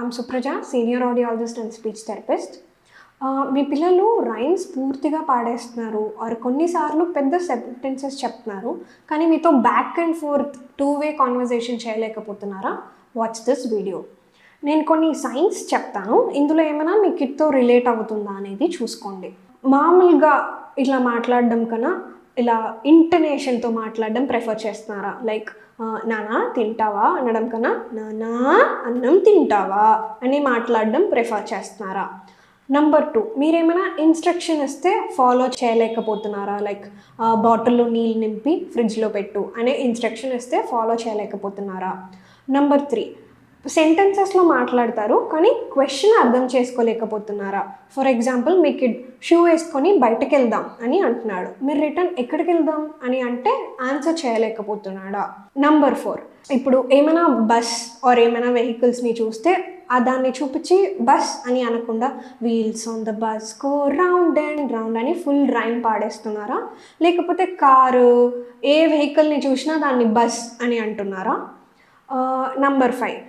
I'm Supraja, senior audiologist and speech therapist. మీ పిల్లలు rhymes పూర్తిగా పాడేస్తున్నారు ఆర్ కొన్నిసార్లు పెద్ద సెంటెన్సెస్ చెప్తున్నారు, కానీ మీతో back and forth 2-way conversation చేయలేకపోతున్నారా? Watch this video. నేను కొన్ని సైన్స్ చెప్తాను, ఇందులో ఏమైనా మీ కిడ్తో రిలేట్ అవుతుందా అనేది చూసుకోండి. మామూలుగా ఇలా మాట్లాడడం కన్నా ఇలా ఇంటనేషన్తో మాట్లాడడం ప్రిఫర్ చేస్తున్నారా? లైక్ నానా తింటావా అనడం కన్నా నానా అన్నం తింటావా అని మాట్లాడడం ప్రిఫర్ చేస్తున్నారా? నెంబర్ 2, మీరేమైనా ఇన్స్ట్రక్షన్ ఇస్తే ఫాలో చేయలేకపోతున్నారా? లైక్ బాటిల్లో నీళ్ళు నింపి ఫ్రిడ్జ్లో పెట్టు అనే ఇన్స్ట్రక్షన్ ఇస్తే ఫాలో చేయలేకపోతున్నారా? నెంబర్ 3, సెంటెన్సెస్లో మాట్లాడతారు కానీ క్వశ్చన్ అర్థం చేసుకోలేకపోతున్నారా? ఫర్ ఎగ్జాంపుల్, మీ కిడ్ షూ వేసుకొని బయటకు వెళ్దాం అని అంటున్నాడు, మీరు రిటర్న్ ఎక్కడికి వెళ్దాం అని అంటే ఆన్సర్ చేయలేకపోతున్నాడా? నెంబర్ 4, ఇప్పుడు ఏమైనా బస్ ఆర్ ఏమైనా వెహికల్స్ని చూస్తే దాన్ని చూపించి బస్ అని అనకుండా wheels on the bus go round and round అని ఫుల్ రైమ్ పాడేస్తున్నారా? లేకపోతే కారు ఏ వెహికల్ని చూసినా దాన్ని బస్ అని అంటున్నారా? నెంబర్ 5,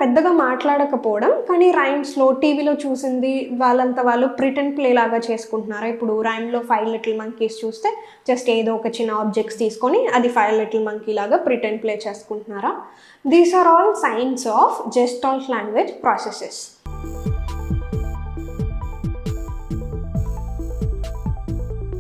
పెద్దగా మాట్లాడకపోవడం కానీ రైమ్స్లో టీవీలో చూసింది వాళ్ళంతా వాళ్ళు ప్రిటెండ్ ప్లే లాగా చేసుకుంటున్నారా? ఇప్పుడు రైమ్లో 5 లిటిల్ మంకీస్ చూస్తే జస్ట్ ఏదో ఒక చిన్న ఆబ్జెక్ట్స్ తీసుకొని అది 5 లిటిల్ మంకీ లాగా ప్రిటెండ్ ప్లే చేసుకుంటున్నారా? These are all signs of gestalt language processes.